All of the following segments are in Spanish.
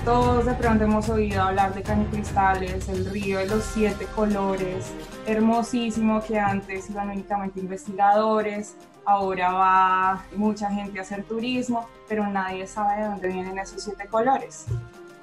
Todos de pronto hemos oído hablar de Cañicristales, el río de los 7 colores, hermosísimo, que antes iban únicamente investigadores, ahora va mucha gente a hacer turismo, pero nadie sabe de dónde vienen esos 7 colores.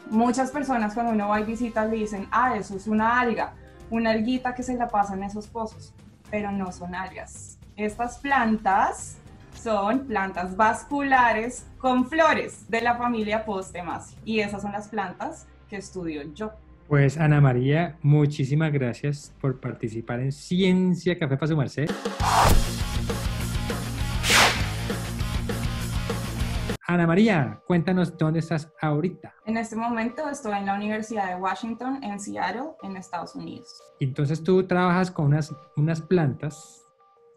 Muchas personas cuando uno va y visita le dicen, ah, eso es una alguita que se la pasa en esos pozos, pero no son algas. Estas plantas son plantas vasculares con flores de la familia Postemaceae y esas son las plantas que estudio yo. Pues Ana María, muchísimas gracias por participar en Ciencia Café para su merced. Ana María, cuéntanos dónde estás ahorita. En este momento estoy en la Universidad de Washington, en Seattle, en Estados Unidos. Entonces tú trabajas con unas plantas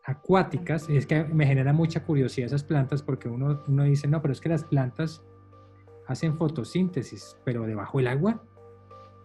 acuáticas, y es que me genera mucha curiosidad esas plantas porque uno dice, no, pero es que las plantas hacen fotosíntesis, pero debajo del agua,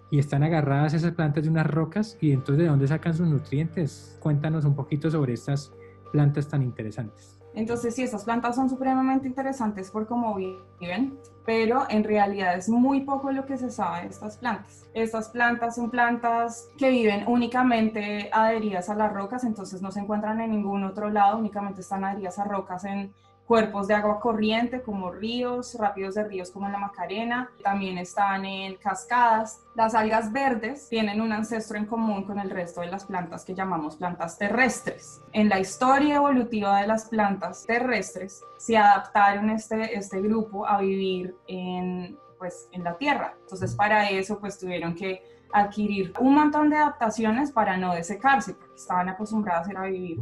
y están agarradas esas plantas de unas rocas, y entonces ¿de dónde sacan sus nutrientes? Cuéntanos un poquito sobre estas plantas tan interesantes. Entonces, sí, estas plantas son supremamente interesantes por cómo viven, pero en realidad es muy poco lo que se sabe de estas plantas. Estas plantas son plantas que viven únicamente adheridas a las rocas, entonces no se encuentran en ningún otro lado, únicamente están adheridas a rocas en cuerpos de agua corriente como ríos, rápidos de ríos como en la Macarena, también están en cascadas. Las algas verdes tienen un ancestro en común con el resto de las plantas que llamamos plantas terrestres. En la historia evolutiva de las plantas terrestres se adaptaron este grupo a vivir en la tierra. Entonces para eso tuvieron que adquirir un montón de adaptaciones para no desecarse, porque estaban acostumbradas a vivir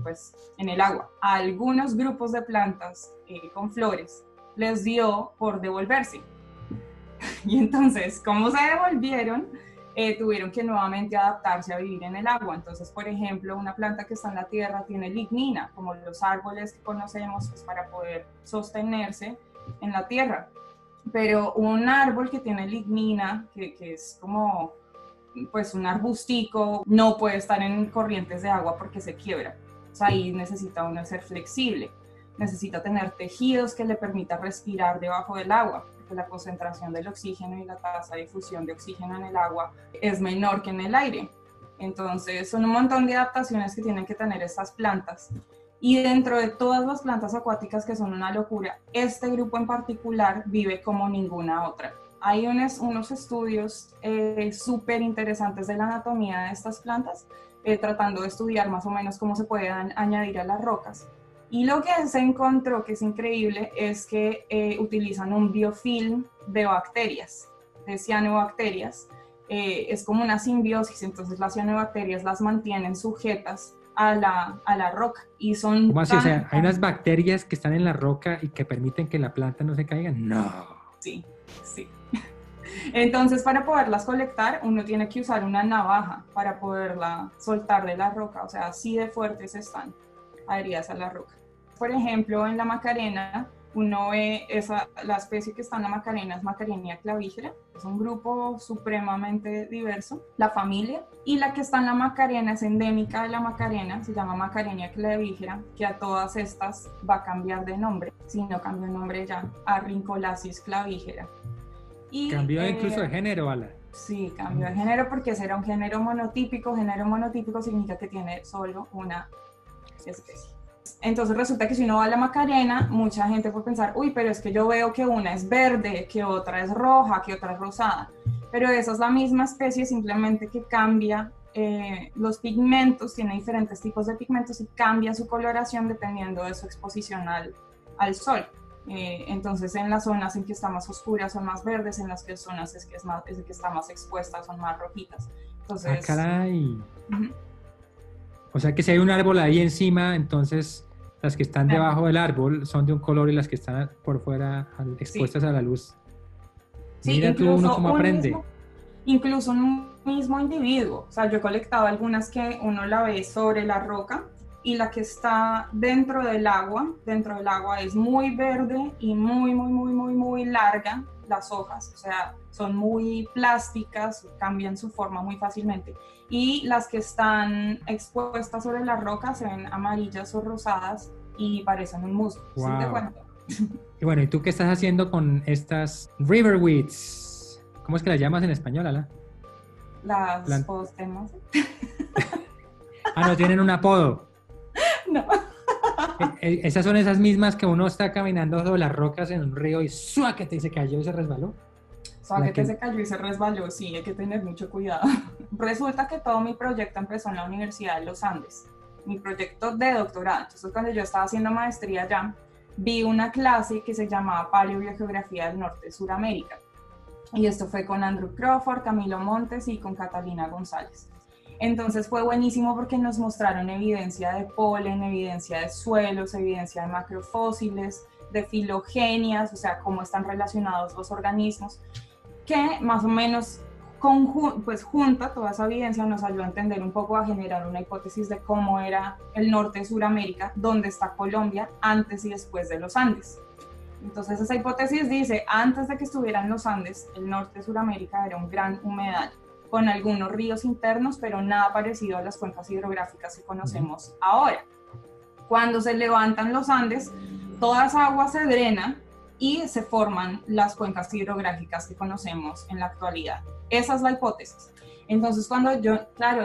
en el agua. A algunos grupos de plantas con flores les dio por devolverse. Y entonces, ¿cómo se devolvieron? Tuvieron que nuevamente adaptarse a vivir en el agua. Entonces, por ejemplo, una planta que está en la tierra tiene lignina, como los árboles que conocemos, para poder sostenerse en la tierra. Pero un árbol que tiene lignina, que es como un arbustico, no puede estar en corrientes de agua porque se quiebra. O sea, ahí necesita uno ser flexible, necesita tener tejidos que le permita respirar debajo del agua, porque la concentración del oxígeno y la tasa de difusión de oxígeno en el agua es menor que en el aire. Entonces son un montón de adaptaciones que tienen que tener estas plantas. Y dentro de todas las plantas acuáticas, que son una locura, este grupo en particular vive como ninguna otra. Hay unos estudios súper interesantes de la anatomía de estas plantas, tratando de estudiar más o menos cómo se pueden añadir a las rocas. Y lo que se encontró, que es increíble, es que utilizan un biofilm de bacterias, de cianobacterias. Es como una simbiosis, entonces las cianobacterias las mantienen sujetas a la roca. Y son ¿Cómo así? O sea, hay unas bacterias que están en la roca y que permiten que la planta no se caiga. No. Sí, sí. Entonces, para poderlas colectar, uno tiene que usar una navaja para poderla soltar de la roca, o sea, así de fuertes están adheridas a la roca. Por ejemplo, en la Macarena, uno ve la especie que está en la Macarena es Macarenia clavigera, es un grupo supremamente diverso, la familia, y la que está en la Macarena es endémica de la Macarena, se llama Macarenia clavigera, que a todas estas va a cambiar de nombre, si no cambió el nombre ya, a Rhincolasis clavigera. Y, cambió incluso de género, Ala. Sí, cambió de género porque ese era un género monotípico. Género monotípico significa que tiene solo una especie. Entonces resulta que si uno va a la Macarena, mucha gente puede pensar, uy, pero es que yo veo que una es verde, que otra es roja, que otra es rosada. Pero esa es la misma especie, simplemente que cambia los pigmentos, tiene diferentes tipos de pigmentos y cambia su coloración dependiendo de su exposición al sol. Entonces en las zonas en que está más oscura son más verdes, en las zonas en que está más expuesta son más rojitas. Entonces, ¡ah, caray! O sea que si hay un árbol ahí encima, entonces las que están debajo del árbol son de un color y las que están por fuera expuestas a la luz. Sí, mira tú uno cómo aprende. Incluso un mismo individuo. O sea, yo he colectado algunas que uno la ve sobre la roca y la que está dentro del agua es muy verde y muy larga las hojas, o sea, son muy plásticas, cambian su forma muy fácilmente. Y las que están expuestas sobre la roca se ven amarillas o rosadas y parecen un musgo. Wow. ¿Sí te cuento? Y bueno, ¿y tú qué estás haciendo con estas riverweeds? ¿Cómo es que las llamas en español, Ala? Las postemas. Ah, no, tienen un apodo. No. Esas son esas mismas que uno está caminando sobre las rocas en un río y ¡suáquete! Y se cayó y se resbaló. Suáquete se cayó y se resbaló, sí, hay que tener mucho cuidado. Resulta que todo mi proyecto empezó en la Universidad de los Andes, mi proyecto de doctorado. Entonces, cuando yo estaba haciendo maestría allá, vi una clase que se llamaba Paleobiogeografía del Norte de Suramérica. Y esto fue con Andrew Crawford, Camilo Montes y con Catalina González. Entonces fue buenísimo porque nos mostraron evidencia de polen, evidencia de suelos, evidencia de macrofósiles, de filogenias, o sea, cómo están relacionados los organismos, que más o menos pues junta toda esa evidencia, nos ayudó a entender un poco, a generar una hipótesis de cómo era el norte de Sudamérica, dónde está Colombia antes y después de los Andes. Entonces esa hipótesis dice, antes de que estuvieran los Andes, el norte de Sudamérica era un gran humedal, con algunos ríos internos, pero nada parecido a las cuencas hidrográficas que conocemos ahora. Cuando se levantan los Andes, toda esa agua se drena y se forman las cuencas hidrográficas que conocemos en la actualidad. Esa es la hipótesis. Entonces, cuando yo, claro,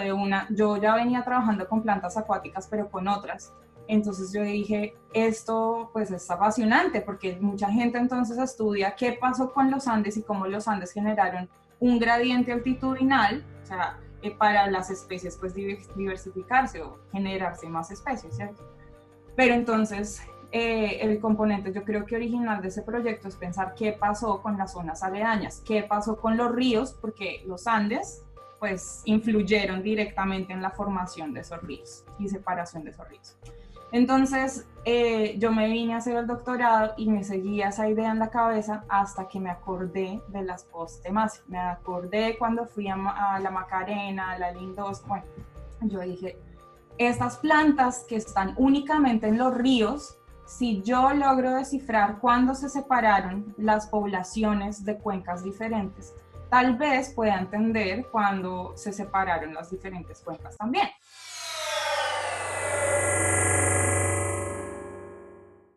yo ya venía trabajando con plantas acuáticas, pero con otras. Entonces yo dije, esto pues es apasionante, porque mucha gente entonces estudia qué pasó con los Andes y cómo los Andes generaron un gradiente altitudinal, o sea, para las especies pues diversificarse o generarse más especies, ¿cierto? Pero entonces el componente yo creo que original de ese proyecto es pensar qué pasó con las zonas aledañas, qué pasó con los ríos, porque los Andes pues influyeron directamente en la formación de esos ríos y separación de esos ríos. Entonces yo me vine a hacer el doctorado y me seguía esa idea en la cabeza hasta que me acordé de las postemas. Me acordé cuando fui a la Macarena, a la Lindos. Bueno, yo dije, estas plantas que están únicamente en los ríos, si yo logro descifrar cuándo se separaron las poblaciones de cuencas diferentes, tal vez pueda entender cuándo se separaron las diferentes cuencas también.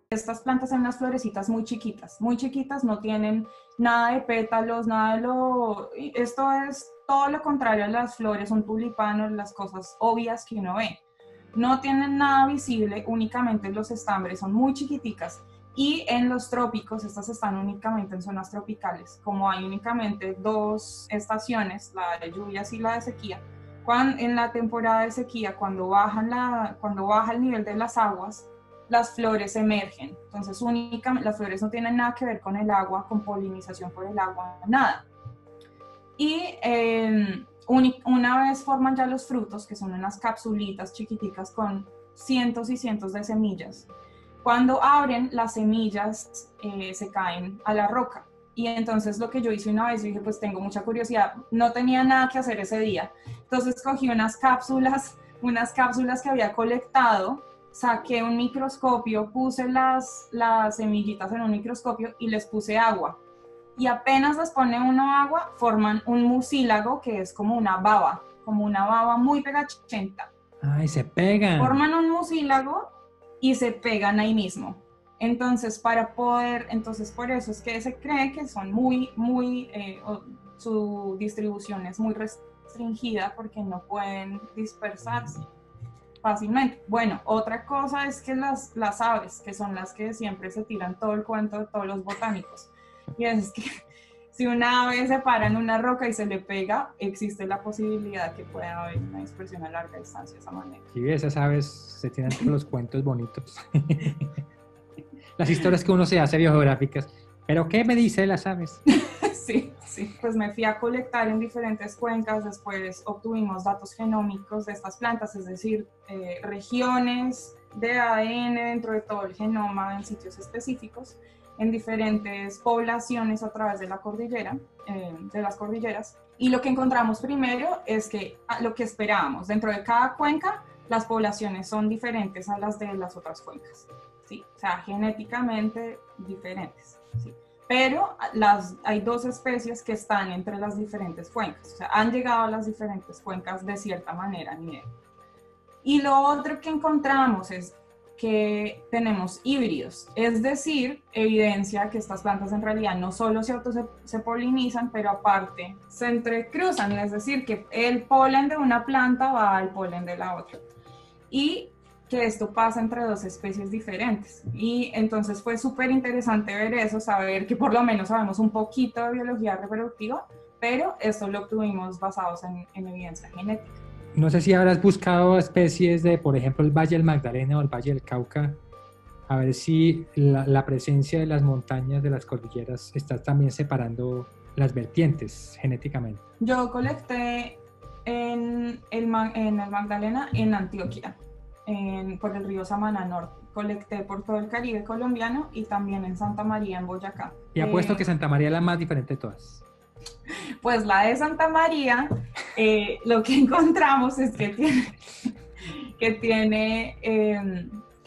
Estas plantas son unas florecitas muy chiquitas, no tienen nada de pétalos, nada de esto es todo lo contrario a las flores, un tulipano, las cosas obvias que uno ve. No tienen nada visible, únicamente los estambres son muy chiquiticas, y en los trópicos, estas están únicamente en zonas tropicales, como hay únicamente dos estaciones, la de lluvias y la de sequía. En la temporada de sequía, cuando baja el nivel de las aguas, las flores emergen. Entonces las flores no tienen nada que ver con el agua, con polinización por el agua, nada. Y una vez forman ya los frutos, que son unas capsulitas chiquiticas con cientos y cientos de semillas, cuando abren las semillas se caen a la roca. Y entonces lo que yo hice una vez, yo dije, pues tengo mucha curiosidad, no tenía nada que hacer ese día, entonces cogí unas cápsulas que había colectado, saqué un microscopio, puse las semillitas en un microscopio y les puse agua. Y apenas les pone uno agua, forman un mucílago, que es como una baba muy pegachenta. ¡Ay, se pegan! Forman un mucílago y se pegan ahí mismo. Entonces, por eso es que se cree que son su distribución es muy restringida porque no pueden dispersarse fácilmente. Bueno, otra cosa es que las aves, que son las que siempre se tiran todo el cuento de todos los botánicos, y es que si una ave se para en una roca y se le pega, existe la posibilidad que pueda haber una dispersión a larga distancia de esa manera. Sí, esas aves se tiran todos los cuentos bonitos. Las historias que uno se hace biogeográficas. ¿Pero qué me dice de las aves? Sí, pues me fui a colectar en diferentes cuencas, después obtuvimos datos genómicos de estas plantas, es decir, regiones de ADN dentro de todo el genoma en sitios específicos, en diferentes poblaciones a través de la cordillera, de las cordilleras. Y lo que encontramos primero es que lo que esperábamos, dentro de cada cuenca, las poblaciones son diferentes a las de las otras cuencas, ¿sí? O sea, genéticamente diferentes, ¿sí? Pero hay dos especies que están entre las diferentes cuencas, o sea, han llegado a las diferentes cuencas de cierta manera a nivel. Y lo otro que encontramos es, que tenemos híbridos, es decir, evidencia que estas plantas en realidad no solo se polinizan, pero aparte se entrecruzan, es decir, que el polen de una planta va al polen de la otra. Y que esto pasa entre dos especies diferentes. Y entonces fue súper interesante ver eso, saber que por lo menos sabemos un poquito de biología reproductiva, pero esto lo obtuvimos basados en evidencia genética. No sé si habrás buscado especies de, por ejemplo, el Valle del Magdalena o el Valle del Cauca, a ver si la presencia de las montañas, de las cordilleras, está también separando las vertientes genéticamente. Yo colecté en el Magdalena, en Antioquia, por el río Samaná Norte. Colecté por todo el Caribe colombiano y también en Santa María, en Boyacá. Y apuesto que Santa María es la más diferente de todas. Pues la de Santa María, lo que encontramos es que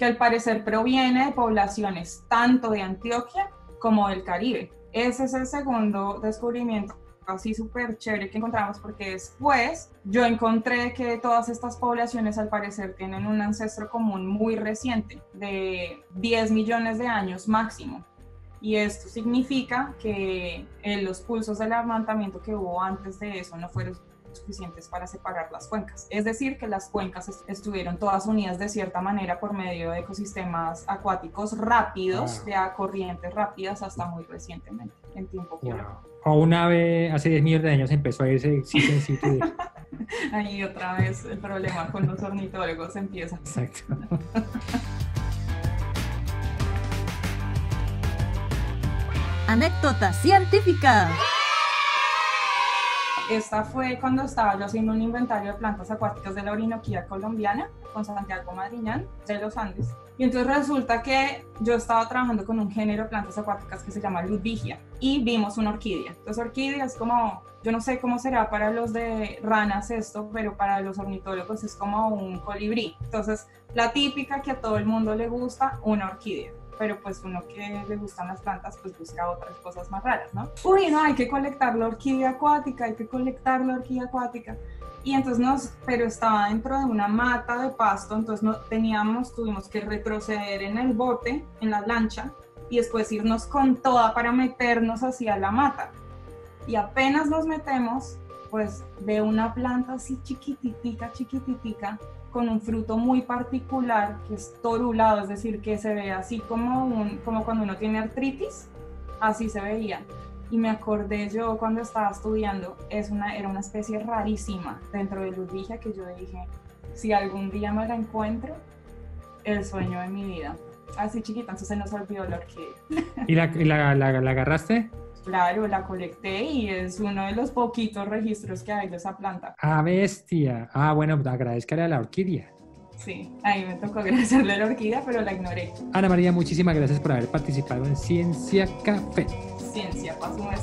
al parecer proviene de poblaciones tanto de Antioquia como del Caribe. Ese es el segundo descubrimiento así súper chévere que encontramos, porque después yo encontré que todas estas poblaciones al parecer tienen un ancestro común muy reciente, de 10 millones de años máximo. Y esto significa que los pulsos del amamantamiento que hubo antes de eso no fueron suficientes para separar las cuencas. Es decir, que las cuencas estuvieron todas unidas de cierta manera por medio de ecosistemas acuáticos rápidos, de corrientes rápidas hasta muy recientemente, en tiempo geológico. O una ave hace 10 millones de años empezó a irse sitio en sitio. Ahí otra vez el problema con los ornitólogos empieza. Exacto. Anécdota científica. Esta fue cuando estaba yo haciendo un inventario de plantas acuáticas de la Orinoquía colombiana con Santiago Madriñán de los Andes. Y entonces resulta que yo estaba trabajando con un género de plantas acuáticas que se llama Ludwigia y vimos una orquídea. Entonces orquídea es como, yo no sé cómo será para los de ranas esto, pero para los ornitólogos es como un colibrí. Entonces la típica que a todo el mundo le gusta, una orquídea. Pero pues uno que le gustan las plantas pues busca otras cosas más raras, ¿no? Uy, no, hay que colectar la orquídea acuática, Y entonces pero estaba dentro de una mata de pasto, entonces tuvimos que retroceder en el bote, en la lancha, y después irnos con toda para meternos hacia la mata. Y apenas nos metemos, pues veo una planta así chiquititica, con un fruto muy particular que es torulado, es decir, que se ve así como cuando uno tiene artritis, así se veía. Y me acordé yo cuando estaba estudiando, era una especie rarísima dentro de Ludwigia que yo dije, si algún día me la encuentro, el sueño de mi vida. Así chiquita, entonces se nos olvidó la orquídea. ¿Y la agarraste? Claro, la colecté y es uno de los poquitos registros que hay de esa planta. ¡Ah, bestia! Ah, bueno, agradezcale a la orquídea. Sí, ahí me tocó agradecerle a la orquídea, pero la ignoré. Ana María, muchísimas gracias por haber participado en Ciencia Café. Ciencia, paso un